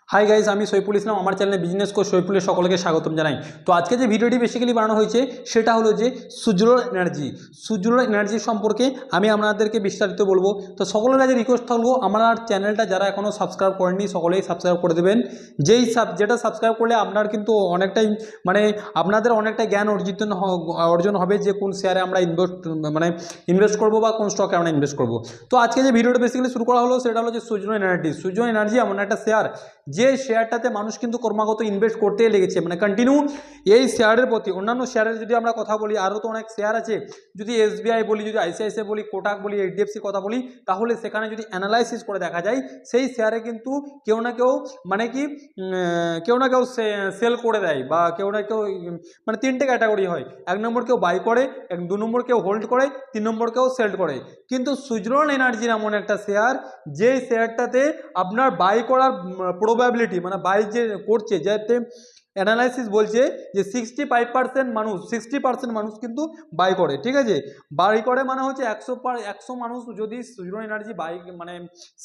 Hi guys, আমি সৈফুল ইসলাম। আমার চ্যানেলে বিজনেস কোচ সৈফুলের সকলকে স্বাগতম জানাই। তো আজকে যে ভিডিওটি বেসিক্যালি বানানো হয়েছে সেটা হলো যে সুজলার এনার্জি সম্পর্কে আমি আপনাদেরকে বিস্তারিত বলবো। তো সকলের কাছে রিকোয়েস্ট থাকবো, আমার চ্যানেলটা যারা এখনও সাবস্ক্রাইব করেননি সকলেই সাবস্ক্রাইব করে দেবেন। যেটা সাবস্ক্রাইব করলে আপনার কিন্তু অনেকটাই আপনাদের অনেকটা জ্ঞান অর্জন হবে যে কোন শেয়ারে আমরা ইনভেস্ট করবো বা কোন স্টকে আমরা ইনভেস্ট করবো। তো আজকে যে ভিডিওটা বেসিক্যালি শুরু করা হলো সেটা হলো যে সুজলার এনার্জি এমন একটা শেয়ার যে শেয়ারটাতে মানুষ কিন্তু ক্রমাগত ইনভেস্ট করতেই লেগেছে, কন্টিনিউ এই শেয়ারের প্রতি। অন্যান্য শেয়ারের যদি আমরা কথা বলি, আরও তো অনেক শেয়ার আছে। যদি এসবিআই বলি, যদি আইসিআইসিআই বলি, কোটাক বলি, এইচডিএফসি কথা বলি, তাহলে সেখানে যদি অ্যানালাইসিস করে দেখা যায় সেই শেয়ারে কিন্তু কেউ না কেউ সেল করে দেয়, বা কেউ না কেউ তিনটে ক্যাটাগরি হয়। এক নম্বর কেউ বাই করে, দু নম্বর কেউ হোল্ড করে, তিন নম্বর কেউ সেল করে। কিন্তু সুজলন এনার্জির এমন একটা শেয়ার যে শেয়ারটাতে আপনার বাই করার প্রবাবিলিটি, বাই যে করছে, যাতে অ্যানালাইসিস বলছে যে 60% মানুষ কিন্তু বাই করে। ঠিক আছে, বাই করে মানে হচ্ছে 100 মানুষ যদি সুজলন এনার্জি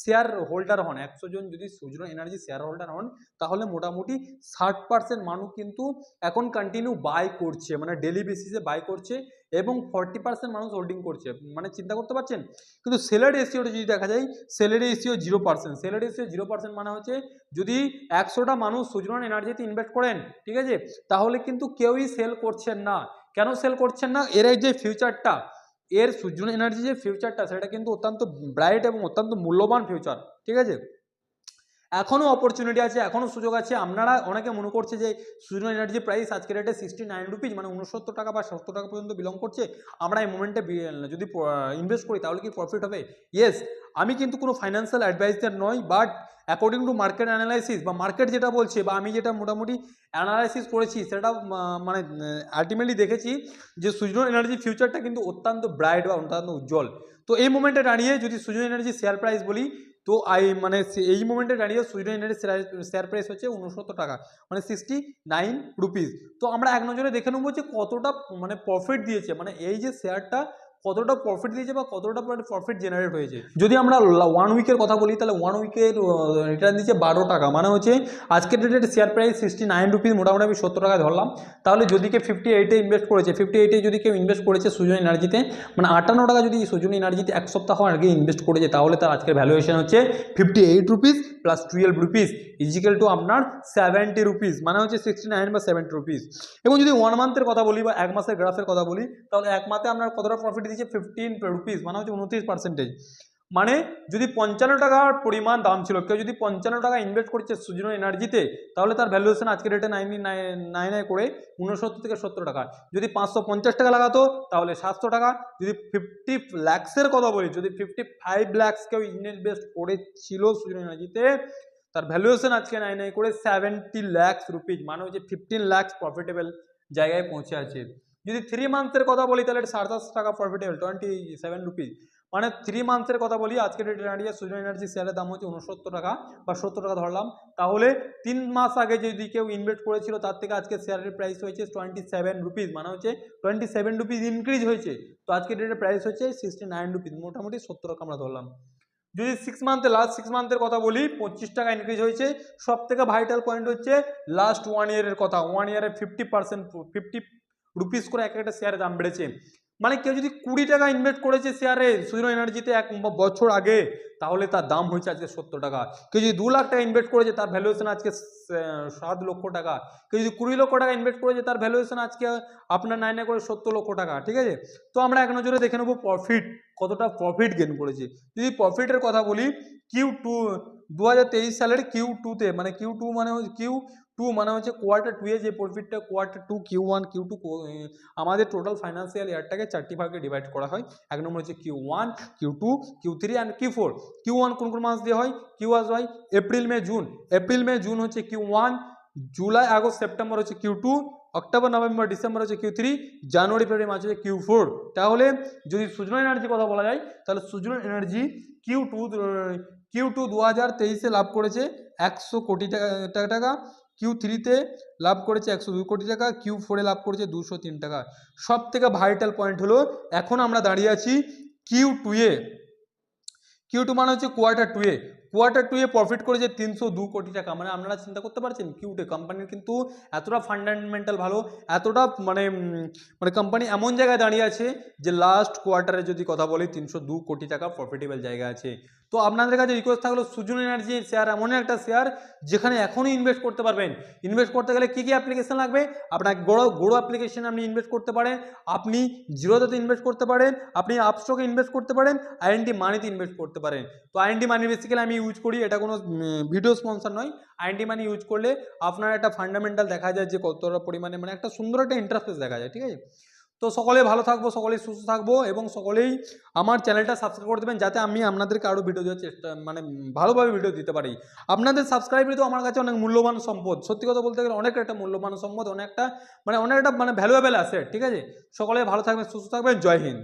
শেয়ার হোল্ডার হন, 100 জন যদি সুজলন এনার্জি শেয়ার হোল্ডার হন, তাহলে মোটামুটি 60% মানুষ কিন্তু এখন কন্টিনিউ বাই করছে, ডেলি বেসিসে বাই করছে, এবং 40% মানুষ হোল্ডিং করছে। চিন্তা করতে পারছেন। কিন্তু সেলের রেশিওটা যদি দেখা যায়, সেলের রেশিও 0%। সেলের রেশিও 0% মানে হচ্ছে যদি 100টা মানুষ সুজলন এনার্জিতে ইনভেস্ট করেন, ঠিক আছে, তাহলে কিন্তু কেউই সেল করছেন না। কেন সেল করছেন না? এর যে ফিউচারটা, সুজলন এনার্জি যে ফিউচারটা, সেটা কিন্তু অত্যন্ত ব্রাইট এবং অত্যন্ত মূল্যবান ফিউচার। ঠিক আছে, এখনও অপরচুনিটি আছে, এখনও সুযোগ আছে। আপনারা অনেকে মনে করছে যে সুজলন এনার্জি প্রাইস আজকের রেটে 69 রুপিস, 69 টাকা বা 70 টাকা পর্যন্ত বিলং করছে। আমরা এই মোমেন্টে যদি ইনভেস্ট করি তাহলে কি প্রফিট হবে? ইয়েস। আমি কিন্তু কোনো ফাইন্যান্সিয়াল অ্যাডভাইজার নই, but according to market analysis, বা মার্কেট যেটা বলছে, বা আমি যেটা মোটামুটি অ্যানালাইসিস করেছি, সেটা আলটিমেটলি দেখেছি যে সুজলন এনার্জি ফিউচারটা কিন্তু অত্যন্ত ব্রাইট বা অত্যন্ত উজ্জ্বল। তো এই মোমেন্টে দাঁড়িয়ে যদি সুজলন এনার্জি শেয়ার প্রাইস বলি, তো এই মোমেন্টে দাঁড়িয়ে সুজলন এনার্জি শেয়ার প্রাইস হচ্ছে 69 টাকা, 69 রুপিস। তো আমরা এক নজরে দেখে নেবো যে কতটা প্রফিট দিয়েছে, এই যে শেয়ারটা কতটা প্রফিট দিয়েছে বা কতটা প্রফিট জেনারেট হয়েছে। যদি আমরা 1 উইকের কথা বলি, তাহলে 1 উইকের রিটার্ন দিচ্ছে 12 টাকা, হচ্ছে আজকের ডেটের শেয়ার প্রাইস 69 রুপিস, মোটামুটি আমি 70 টাকা ধরলাম। তাহলে যদি কেউ 58-এ ইনভেস্ট করেছে, 58-এ যদি কেউ ইনভেস্ট করেছে সুজলন এনার্জিতে, 58 টাকা যদি সুজলন এনার্জিতে এক সপ্তাহ আগে ইনভেস্ট করেছে, তাহলে তার আজকের ভ্যালুয়েশন হচ্ছে 58 rupees plus 12 rupees equal to আপনার 70 রুপিস, হচ্ছে 69 বা 70 রুপিস। এবং যদি 1 মান্থের কথা বলি বা 1 মাসের গ্রাফের কথা বলি, তাহলে 1 মাসে আপনার কতটা প্রফিট দিচ্ছে? 15 রুপিস, হচ্ছে 29%। যদি 55 টাকার পরিমাণ দাম ছিল, কেউ যদি 55 টাকা ইনভেস্ট করছে সুজলন এনার্জিতে, তাহলে তার ভ্যালুয়েশন আজকের রেটে 99 করে 69 থেকে 70 টাকা। যদি 550 টাকা লাগাতো তাহলে 700 টাকা। যদি 50 লাখসের কথা বলি, যদি 55 লাখস কেউ ইনভেস্ট করেছিল সুজলন এনার্জিতে, তার ভ্যালুয়েশন আজকে 99 করে 70 লাখস রুপিস, হচ্ছে 15 লাখস প্রফিটেবল জায়গায় পৌঁছে আছে। যদি 3 মান্থের কথা বলি, তাহলে 27 টাকা প্রফিটেবল, 27 রুপিস। 3 মান্থের কথা বলি, আজকের ডেটে দাঁড়িয়ে সুজলন এনার্জি শেয়ারের দাম হচ্ছে 69 টাকা বা 70 টাকা ধরলাম। তাহলে 3 মাস আগে যদি কেউ ইনভেস্ট করেছিল, তার থেকে আজকে শেয়ারের প্রাইস হয়েছে 27 রুপিস, হচ্ছে 27 রুপিস ইনক্রিজ হয়েছে। তো আজকের ডেটে প্রাইস হচ্ছে 69 রুপিস, মোটামুটি 70 টাকা আমরা ধরলাম। যদি লাস্ট 6 মান্থের কথা বলি, 25 টাকা ইনক্রিজ হয়েছে। সব থেকে ভাইটাল পয়েন্ট হচ্ছে লাস্ট 1 ইয়ারের কথা। 1 ইয়ারে 50 রুপিস করে একটা শেয়ারের দাম বেড়েছে। কেউ যদি 20 টাকা ইনভেস্ট করেছে শেয়ারে সুজলন এনার্জিতে 1 বছর আগে, তাহলে তার দাম হয়েছে আজকে 70 টাকা। কেউ যদি 2 লাখ টাকা ইনভেস্ট করেছে, তার ভ্যালুয়েশন আজকে 7 লক্ষ টাকা। কেউ যদি 20 লক্ষ টাকা ইনভেস্ট করেছে, তার ভ্যালুয়েশন আজকে আপনার 9 করে 70 লক্ষ টাকা। ঠিক আছে, তো আমরা এক নজরে দেখে নেবো প্রফিট, কতটা প্রফিট গেইন করেছে। যদি প্রফিটের কথা বলি, Q2 2023 সালের Q2-তে, Q2 হচ্ছে কোয়ার্টার 2 এ যে প্রফিটটা, কোয়ার্টার 2, Q1, Q2, আমাদের টোটাল ফাইন্যান্সিয়াল ইয়ারটাকে 4টি ভাগে ডিভাইড করা হয়। এক নম্বর হচ্ছে Q1, Q2, Q3 and Q4। Q1 কোন কোন মাস দিয়ে হয়? Q1 হয় এপ্রিল মে জুন হচ্ছে Q1, জুলাই আগস্ট সেপ্টেম্বর হচ্ছে Q2, অক্টোবর নভেম্বর ডিসেম্বর হচ্ছে Q3, জানুয়ারি ফেব্রুয়ারি মার্চ হচ্ছে Q4। তাহলে যদি সুজলন এনার্জির কথা বলা যায়, তাহলে সুজলন এনার্জি Q2 2023-এ লাভ করেছে 100 কোটি টাকা, Q3-তে লাভ করেছে 102 কোটি টাকা, Q4-এ লাভ করেছে 203 টাকা। সব থেকে ভাইটাল পয়েন্ট হলো, এখন আমরা দাঁড়িয়ে আছি Q2 হচ্ছে কোয়ার্টার 2-এ। কোয়ার্টার 2 এ প্রফিট করেছে 302 কোটি টাকা। মানে আপনারা চিন্তা করতে পারছেন কিউটে কোম্পানির কিন্তু এতটা ফান্ডামেন্টাল ভালো, এতটা মানে কোম্পানি এমন জায়গায় দাঁড়িয়ে আছে যে লাস্ট কোয়ার্টারে যদি কথা বলি 302 কোটি টাকা প্রফিটেবল জায়গা আছে। তো আপনাদের কাছে রিকোয়েস্ট থাকলো সুজুন এনার্জির শেয়ার এমন একটা শেয়ার যেখানে এখনই ইনভেস্ট করতে পারবেন। ইনভেস্ট করতে গেলে কি কি অ্যাপ্লিকেশন লাগবে? আপনার গোড়ো অ্যাপ্লিকেশন আপনি ইনভেস্ট করতে পারেন, আপনি জিরোদাতে ইনভেস্ট করতে পারেন, আপনি আপস্টকে ইনভেস্ট করতে পারেন, আইএনটি মানিতে ইনভেস্ট করতে পারেন। তো আইএনটি মানি বেসিক্যালি আমি ইউজ করি, এটা কোনো ভিডিও স্পন্সর নয়। আইএনটি মানি ইউজ করলে আপনার একটা ফান্ডামেন্টাল দেখা যায় যে কতটা পরিমাণে মানে একটা সুন্দর একটা ইন্টারফেস দেখা যায়, ঠিক আছে। তো সকলেই ভালো থাকবো, সকলেই সুস্থ থাকবো এবং সকলেই আমার চ্যানেলটা সাবস্ক্রাইব করে দেবেন যাতে আমি আপনাদেরকে আরও ভিডিও দেওয়ার চেষ্টা মানে ভালোভাবে ভিডিও দিতে পারি। আপনাদের সাবস্ক্রাইবই তো আমার কাছে অনেক মূল্যবান সম্পদ, সত্যি কথা বলতে গেলে অনেক একটা মূল্যবান সম্পদ, অনেকটা মানে ভ্যালুয়েবল অ্যাসেট, ঠিক আছে। সকলে ভালো থাকবেন, সুস্থ থাকবেন, জয় হিন্দ।